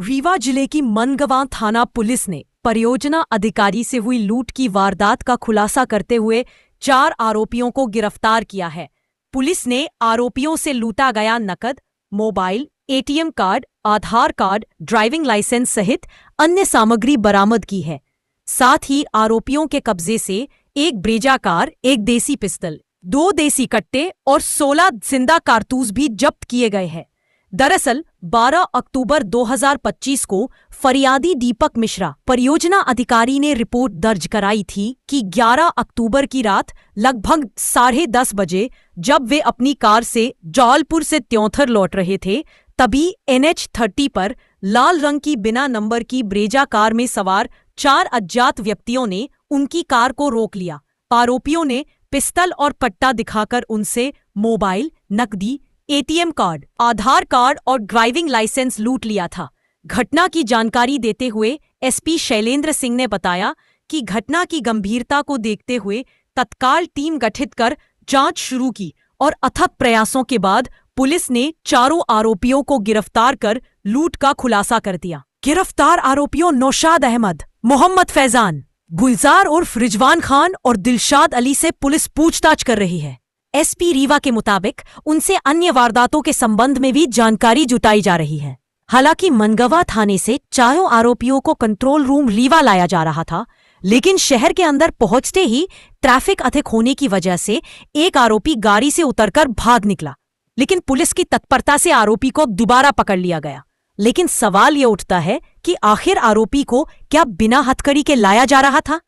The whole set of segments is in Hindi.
रीवा जिले की मनगवा थाना पुलिस ने परियोजना अधिकारी से हुई लूट की वारदात का खुलासा करते हुए 4 आरोपियों को गिरफ्तार किया है। पुलिस ने आरोपियों से लूटा गया नकद, मोबाइल, एटीएम कार्ड, आधार कार्ड, ड्राइविंग लाइसेंस सहित अन्य सामग्री बरामद की है। साथ ही आरोपियों के कब्जे से एक ब्रेजा कार, एक देसी पिस्टल, 2 देसी कट्टे और 16 जिंदा कारतूस भी जब्त किए गए हैं। दरअसल 12 अक्टूबर 2025 को फरियादी दीपक मिश्रा परियोजना अधिकारी ने रिपोर्ट दर्ज कराई थी कि 11 अक्टूबर की रात लगभग 10:30 बजे जब वे अपनी कार से जौलपुर से त्योंथर लौट रहे थे, तभी NH30 पर लाल रंग की बिना नंबर की ब्रेजा कार में सवार 4 अज्ञात व्यक्तियों ने उनकी कार को रोक लिया। आरोपियों ने पिस्तल और कट्टा दिखाकर उनसे मोबाइल, नकदी, एटीएम कार्ड, आधार कार्ड और ड्राइविंग लाइसेंस लूट लिया था। घटना की जानकारी देते हुए SP शैलेंद्र सिंह ने बताया कि घटना की गंभीरता को देखते हुए तत्काल टीम गठित कर जांच शुरू की और अथक प्रयासों के बाद पुलिस ने चारों आरोपियों को गिरफ्तार कर लूट का खुलासा कर दिया। गिरफ्तार आरोपियों नौशाद अहमद, मोहम्मद फैजान, गुलजार उर्फ रिजवान खान और दिलशाद अली से पुलिस पूछताछ कर रही है। SP रीवा के मुताबिक उनसे अन्य वारदातों के संबंध में भी जानकारी जुटाई जा रही है। हालांकि मनगवा थाने से चारों आरोपियों को कंट्रोल रूम रीवा लाया जा रहा था, लेकिन शहर के अंदर पहुंचते ही ट्रैफिक अधिक होने की वजह से एक आरोपी गाड़ी से उतरकर भाग निकला, लेकिन पुलिस की तत्परता से आरोपी को दोबारा पकड़ लिया गया। लेकिन सवाल ये उठता है कि आखिर आरोपी को क्या बिना हथकड़ी के लाया जा रहा था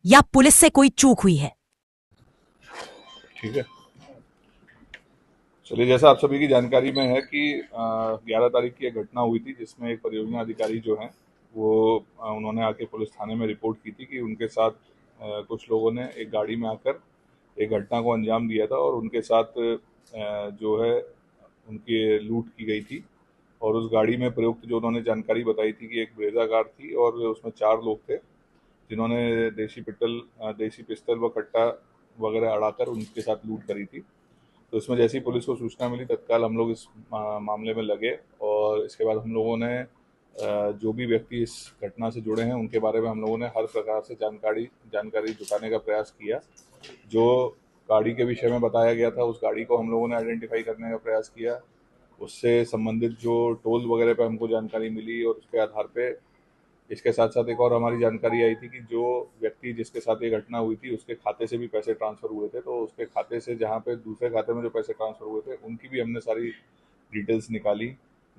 या पुलिस से कोई चूक हुई है? ठीक है, चलिए, जैसा आप सभी की जानकारी में है कि 11 तारीख की एक घटना हुई थी जिसमें एक परियोजना अधिकारी जो हैं वो उन्होंने आके पुलिस थाने में रिपोर्ट की थी कि उनके साथ कुछ लोगों ने एक गाड़ी में आकर एक घटना को अंजाम दिया था और उनके साथ जो है उनकी लूट की गई थी। और उस गाड़ी में प्रयुक्त जो उन्होंने जानकारी बताई थी कि एक ब्रेजा कार थी और उसमें 4 लोग थे जिन्होंने देसी पिस्टल व कट्टा वगैरह अड़ाकर उनके साथ लूट करी थी। तो इसमें जैसी पुलिस को सूचना मिली तत्काल हम लोग इस मामले में लगे और इसके बाद हम लोगों ने जो भी व्यक्ति इस घटना से जुड़े हैं उनके बारे में हम लोगों ने हर प्रकार से जानकारी जुटाने का प्रयास किया। जो गाड़ी के विषय में बताया गया था उस गाड़ी को हम लोगों ने आइडेंटिफाई करने का प्रयास किया। उससे संबंधित जो टोल वगैरह पे हमको जानकारी मिली और उसके आधार पे इसके साथ साथ एक और हमारी जानकारी आई थी कि जो व्यक्ति जिसके साथ ये घटना हुई थी उसके खाते से भी पैसे ट्रांसफ़र हुए थे। तो उसके खाते से जहाँ पे दूसरे खाते में जो पैसे ट्रांसफ़र हुए थे उनकी भी हमने सारी डिटेल्स निकाली।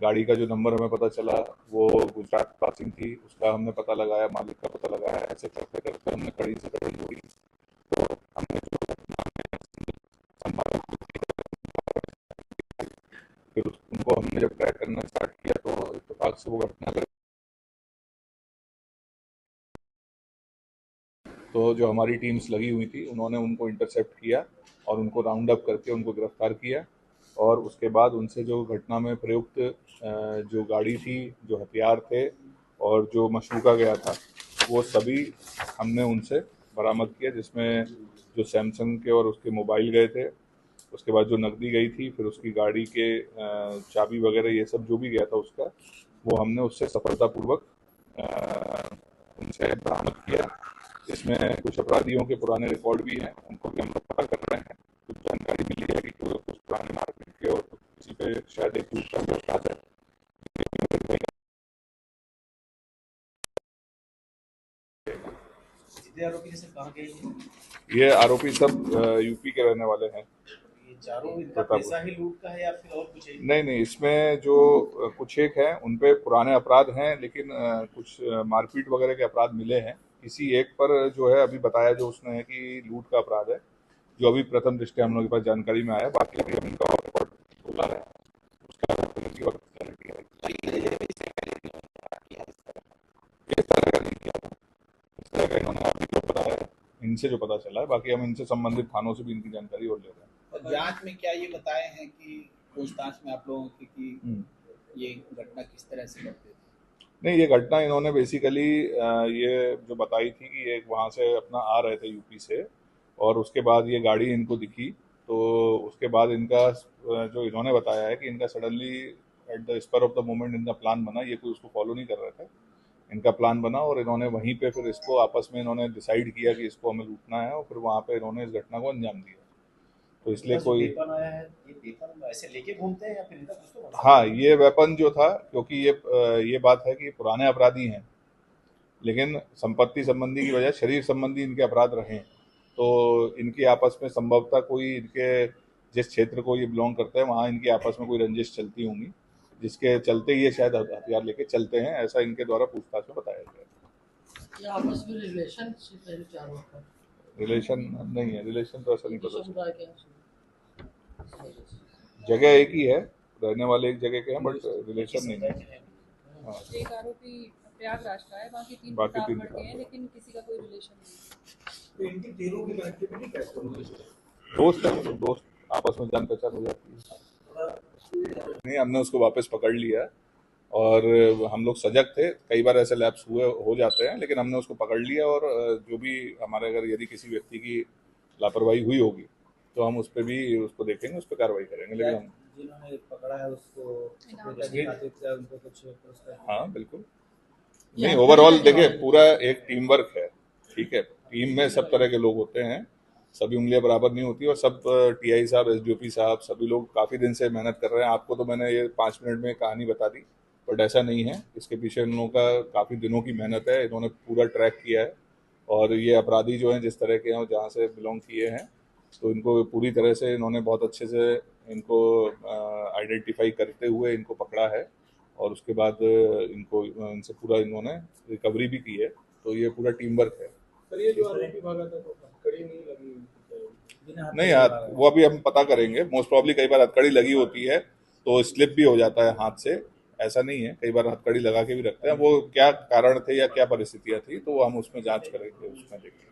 गाड़ी का जो नंबर हमें पता चला वो गुजरात पासिंग थी, उसका हमने पता लगाया, मालिक का पता लगाया। ऐसे करते करते हमने कड़ी से कड़ी जोड़ी। तो हमने जो घटना में फिर उनको हमने जब ट्रैक करना स्टार्ट किया तो इत्तेफाक से वो घटना। तो जो हमारी टीम्स लगी हुई थी उन्होंने उनको इंटरसेप्ट किया और उनको राउंड अप करके उनको गिरफ्तार किया। और उसके बाद उनसे जो घटना में प्रयुक्त जो गाड़ी थी, जो हथियार थे और जो मशरूका गया था वो सभी हमने उनसे बरामद किया, जिसमें जो सैमसंग के और उसके मोबाइल गए थे, उसके बाद जो नकदी गई थी, फिर उसकी गाड़ी के चाबी वगैरह ये सब जो भी गया था उसका, वो हमने उससे सफलतापूर्वक उनसे बरामद किया। इसमें कुछ अपराधियों के पुराने रिकॉर्ड भी हैं, उनको भी हम लोग पता कर रहे हैं। कुछ जानकारी मिली है कि कुछ पुराने मारपीट के और किसी पे शायद एक दूसरा भी अपराध है। ये आरोपी सब यूपी के रहने वाले हैं। चारों इनका पैसा ही लूट का है या फिर और कुछ है? नहीं, इसमें जो कुछ एक है उन पे पुराने अपराध हैं, लेकिन कुछ मारपीट वगैरह के अपराध मिले हैं। किसी एक पर जो है अभी बताया जो उसने है कि लूट का अपराध है, जो अभी प्रथम दृष्टया हम लोग के पास जानकारी में आया। बाकी अभी हम इनका और रिकॉर्ड बुला रहे हैं, उसका पुलिस और क्लैरिटी है। इस तरह का नहीं किया था, इस तरह का इन्होंने अभी जो बताया है, इनसे जो पता चला है। बाकी हम इनसे संबंधित थानों से भी इनकी जानकारी और ले रहे हैं। और जांच में क्या ये बताए हैं कि पूछताछ में आप लोगों की कि ये घटना किस तरह से घटती थी? नहीं, ये घटना इन्होंने बेसिकली ये जो बताई थी कि ये वहाँ से अपना आ रहे थे यूपी से और उसके बाद ये गाड़ी इनको दिखी। तो उसके बाद इनका जो इन्होंने बताया है कि इनका suddenly at the spur of the moment इनका प्लान बना, ये कोई उसको फॉलो नहीं कर रहा था, इनका प्लान बना और इन्होंने वहीं पे फिर इसको आपस में इन्होंने डिसाइड किया कि इसको हमें लूटना है और फिर वहाँ पे इन्होंने इस घटना को अंजाम दिया। तो इसलिए कोई आया है, ये वेपन ऐसे लेके घूमते हैं या फिर इनका कुछ तो हाँ, ये वेपन जो था, क्योंकि ये बात है कि पुराने अपराधी हैं, लेकिन संपत्ति संबंधी की वजह शरीर संबंधी इनके अपराध रहे हैं, तो इनकी आपस में संभवतः कोई इनके जिस क्षेत्र को ये बिलोंग करते हैं वहाँ इनकी आपस में कोई रंजिश चलती होंगी, जिसके चलते ये शायद हथियार लेके चलते हैं, ऐसा इनके द्वारा पूछताछ में बताया गया। आपस में रिलेशनशिप है चारों का? रिलेशन नहीं है, रिलेशन तो ऐसा नहीं पता, समुदाय के जगह एक ही है, रहने वाले एक जगह के हैं, बट रिलेशन नहीं है। हाँ, एक आरोपी प्रयागराज का है, बाकी तीन बाकी के हैं, लेकिन किसी का कोई रिलेशन नहीं। तो इनकी तीनों की कनेक्टिविटी कैसे होगी? दोस्त है, तो दोस्त आपस में जान पहचान हो जाती है। नहीं, हमने उसको वापस पकड़ लिया और हम लोग सजग थे, कई बार ऐसे लैप्स हो जाते हैं, लेकिन हमने उसको पकड़ लिया और जो भी हमारे अगर यदि किसी व्यक्ति की लापरवाही हुई होगी तो हम उस पर भी उसको देखेंगे, उस पर कार्रवाई करेंगे। लेकिन हम जिन्होंने पकड़ा है उसको उनको कुछ हाँ बिल्कुल नहीं, ओवरऑल देखिए पूरा एक टीम वर्क है, ठीक है, टीम में सब तरह के लोग होते हैं, सभी उंगलियां बराबर नहीं होती और सब टीआई साहब, एसडीओपी साहब, सभी लोग काफ़ी दिन से मेहनत कर रहे हैं। आपको तो मैंने ये 5 मिनट में कहानी बता दी, बट ऐसा नहीं है, इसके पीछे इन लोगों का काफ़ी दिनों की मेहनत है, इन्होंने पूरा ट्रैक किया है और ये अपराधी जो हैं जिस तरह के हैं जहाँ से बिलोंग किए हैं, तो इनको पूरी तरह से इन्होंने बहुत अच्छे से इनको आइडेंटिफाई करते हुए इनको पकड़ा है और उसके बाद इनको इनसे पूरा इन्होंने रिकवरी भी की है, तो ये पूरा टीम वर्क है। सर ये जो आरोपी भागा था तो हथकड़ी नहीं लगी? नहीं यार, वो अभी हम पता करेंगे, मोस्ट प्रॉब्ली कई बार हथकड़ी लगी होती है तो स्लिप भी हो जाता है हाथ से, ऐसा नहीं है, कई बार हथकड़ी लगा के भी रखते हैं, वो क्या कारण थे या क्या परिस्थितियां थी तो हम उसमें जांच करेंगे, उसमें देखेंगे।